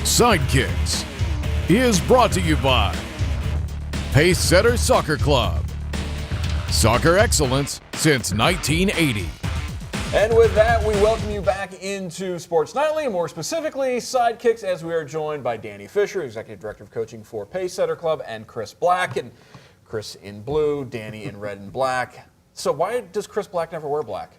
Sidekicks is brought to you by Pace Setter Soccer Club. Soccer excellence since 1980. And with that, we welcome you back into Sports Nightly, and more specifically, Sidekicks, as we are joined by Danny Fisher, Executive Director of Coaching for Pace Setter Club, and Chris Black, and Chris in blue, Danny in red and black. So why does Chris Black never wear black?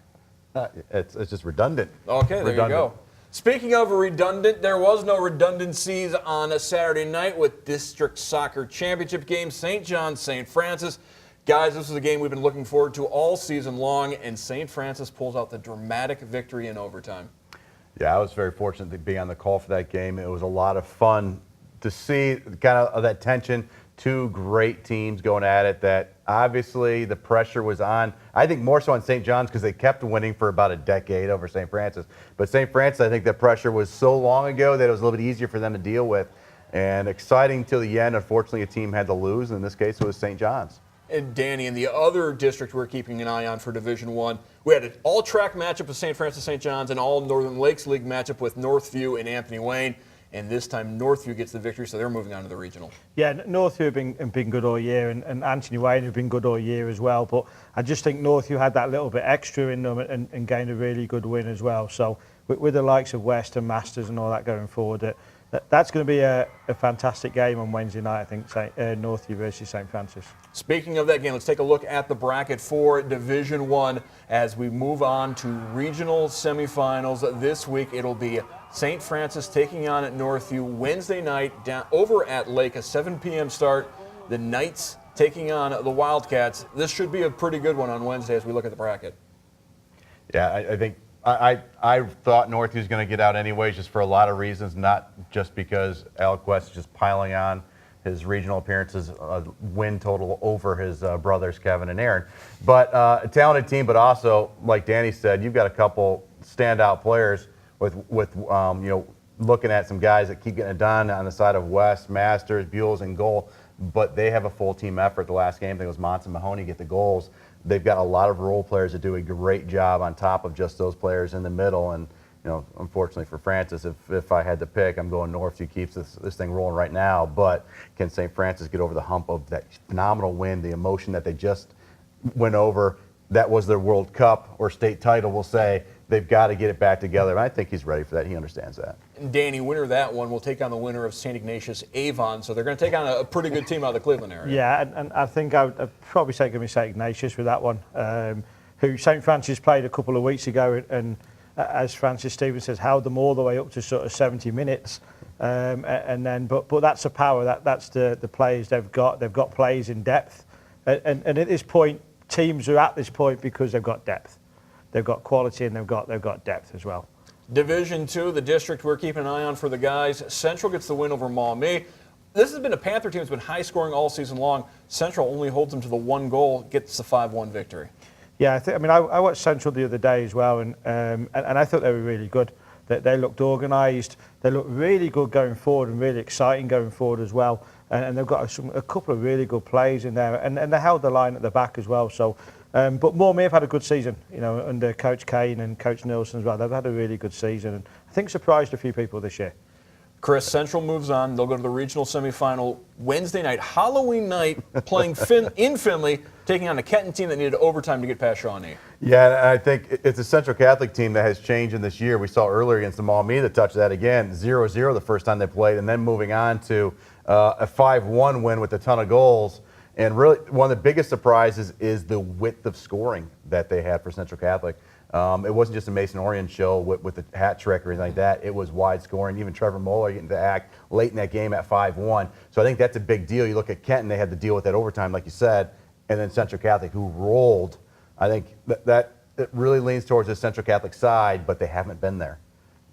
It's just redundant. Okay, there you go. Speaking of redundant, there was no redundancies on a Saturday night with District Soccer Championship game, St. John's, St. Francis. Guys, this is a game we've been looking forward to all season long, and St. Francis pulls out the dramatic victory in overtime. Yeah, I was very fortunate to be on the call for that game. It was a lot of fun to see kind of that tension. Two great teams going at it that obviously the pressure was on. I think more so on St. John's because they kept winning for about a decade over St. Francis. But St. Francis, I think the pressure was so long ago that it was a little bit easier for them to deal with. And exciting till the end. Unfortunately, a team had to lose. In this case, it was St. John's. And Danny, in the other district we're keeping an eye on for Division I, we had an all-track matchup with St. Francis St. John's, and all Northern Lakes League matchup with Northview and Anthony Wayne. And this time Northview gets the victory, so they're moving on to the regional. Yeah, Northview have been good all year, and Anthony Wayne have been good all year as well. But I just think Northview had that little bit extra in them and gained a really good win as well. So with the likes of West and Masters and all that going forward, that's going to be a fantastic game on Wednesday night, I think, Northview versus St. Francis. Speaking of that game, let's take a look at the bracket for Division I as we move on to regional semifinals. This week it'll be St. Francis taking on at Northview Wednesday night down over at Lake, a 7 p.m. start. The Knights taking on the Wildcats. This should be a pretty good one on Wednesday as we look at the bracket. Yeah, I think I thought Northview was going to get out anyways, just for a lot of reasons, not just because Alec West is just piling on his regional appearances, win total over his brothers Kevin and Aaron. But a talented team, but also, like Danny said, you've got a couple standout players with looking at some guys that keep getting it done on the side of West, Masters, Buell's in goal, but they have a full team effort. The last game, I think it was Monson Mahoney get the goals. They've got a lot of role players that do a great job on top of just those players in the middle. And unfortunately for Francis, if I had to pick, I'm going Northview keeps this thing rolling right now. But can St. Francis get over the hump of that phenomenal win, the emotion that they just went over? That was their World Cup or state title, we'll say. They've got to get it back together. And I think he's ready for that. He understands that. And Danny, winner of that one will take on the winner of St. Ignatius Avon. So they're going to take on a pretty good team out of the Cleveland area. Yeah, and I think I'd probably say going to be St. Ignatius with that one, who St. Francis played a couple of weeks ago, and as Francis Stevens says, held them all the way up to sort of 70 minutes. And then, but that's the power, that's the players they've got. They've got players in depth. And at this point, teams are at this point because they've got depth. They've got quality and they've got depth as well. Division II, the district we're keeping an eye on for the guys. Central gets the win over Maumee. This has been a Panther team that's been high scoring all season long. Central only holds them to the one goal, gets the 5-1 victory. Yeah, I watched Central the other day as well, and I thought they were really good. They looked organised. They looked really good going forward and really exciting going forward as well. And they've got a couple of really good plays in there, and they held the line at the back as well. So, but Maumee have had a good season, under Coach Kane and Coach Nilsson as well. They've had a really good season, and I think surprised a few people this year. Chris, Central moves on. They'll go to the regional semifinal Wednesday night, Halloween night, playing in Findlay, taking on a Kenton team that needed overtime to get past Shawnee. Yeah, I think it's a Central Catholic team that has changed in this year. We saw earlier against the Maumee that touched that again, 0-0 the first time they played, and then moving on to a 5-1 win with a ton of goals. And really, one of the biggest surprises is the width of scoring that they had for Central Catholic. It wasn't just a Mason Orion show with the hat trick or anything like that. It was wide scoring. Even Trevor Moeller getting to act late in that game at 5-1. So I think that's a big deal. You look at Kenton, they had to deal with that overtime, like you said, and then Central Catholic, who rolled. I think that it really leans towards the Central Catholic side, but they haven't been there.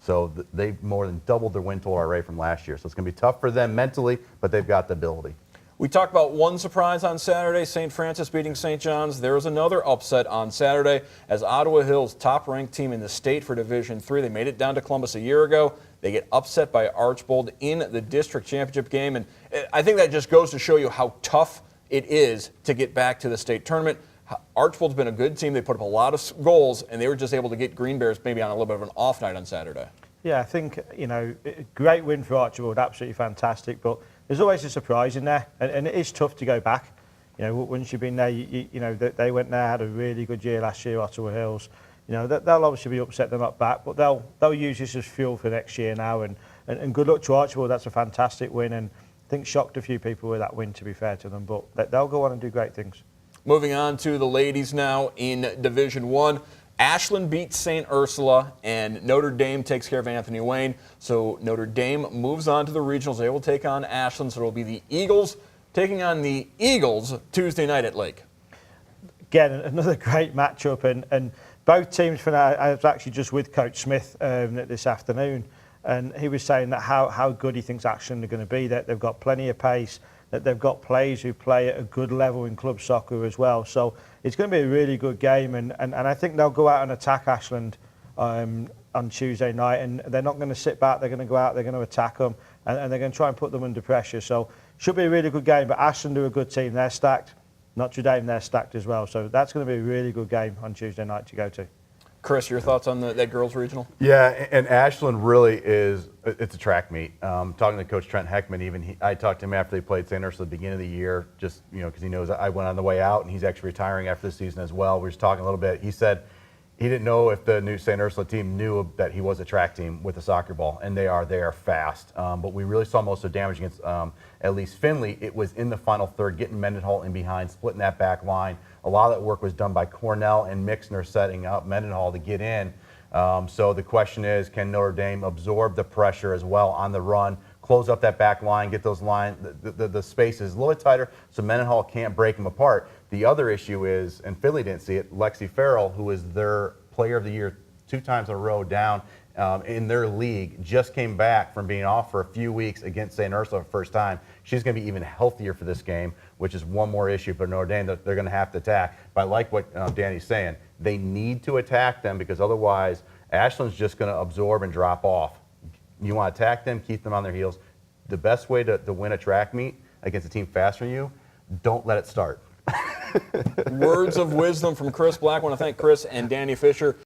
So they've more than doubled their win total already from last year. So it's going to be tough for them mentally, but they've got the ability. We talked about one surprise on Saturday, St. Francis beating St. John's. There was another upset on Saturday as Ottawa Hills, top-ranked team in the state for Division III. They made it down to Columbus a year ago. They get upset by Archbold in the district championship game. And I think that just goes to show you how tough it is to get back to the state tournament. Archbold's been a good team. They put up a lot of goals, and they were just able to get Green Bears maybe on a little bit of an off night on Saturday. Yeah, I think, great win for Archibald, absolutely fantastic, but there's always a surprise in there, and it is tough to go back. Once you've been there, they went there, had a really good year last year, Ottawa Hills. They'll obviously be upset they're not back, but they'll use this as fuel for next year now, and good luck to Archibald. That's a fantastic win, and I think shocked a few people with that win, to be fair to them, but they'll go on and do great things. Moving on to the ladies now in Division 1. Ashland beats St. Ursula, and Notre Dame takes care of Anthony Wayne. So Notre Dame moves on to the regionals. They will take on Ashland, so it will be the Eagles taking on the Eagles Tuesday night at Lake. Again, another great matchup, and both teams for now. I was actually just with Coach Smith this afternoon, and he was saying that how good he thinks Ashland are going to be, that they've got plenty of pace, that they've got players who play at a good level in club soccer as well. So it's going to be a really good game, and I think they'll go out and attack Ashland on Tuesday night, and they're not going to sit back. They're going to go out, they're going to attack them, and they're going to try and put them under pressure. So should be a really good game, but Ashland are a good team. They're stacked. Notre Dame, they're stacked as well. So that's going to be a really good game on Tuesday night to go to. Chris, your thoughts on that girls' regional? Yeah, and Ashland really it's a track meet. Talking to Coach Trent Heckman, I talked to him after they played St. Ursula at the beginning of the year, just, because he knows I went on the way out, and he's actually retiring after the season as well. We were just talking a little bit. He said he didn't know if the new St. Ursula team knew that he was a track team with a soccer ball, and they are fast. But we really saw most of the damage against at least Findlay. It was in the final third, getting Mendenhall in behind, splitting that back line. A lot of that work was done by Cornell and Mixner setting up Mendenhall to get in. So the question is, can Notre Dame absorb the pressure as well on the run, close up that back line, get those the spaces a little bit tighter so Mendenhall can't break them apart. The other issue is, and Findlay didn't see it, Lexi Farrell, who is their player of the year 2 times in a row down in their league, just came back from being off for a few weeks against St. Ursula for the first time. She's going to be even healthier for this game, which is one more issue for Notre Dame that they're going to have to attack. But I like what Danny's saying. They need to attack them, because otherwise Ashland's just going to absorb and drop off. You want to attack them, keep them on their heels. The best way to win a track meet against a team faster than you, don't let it start. Words of wisdom from Chris Black. I want to thank Chris and Danny Fisher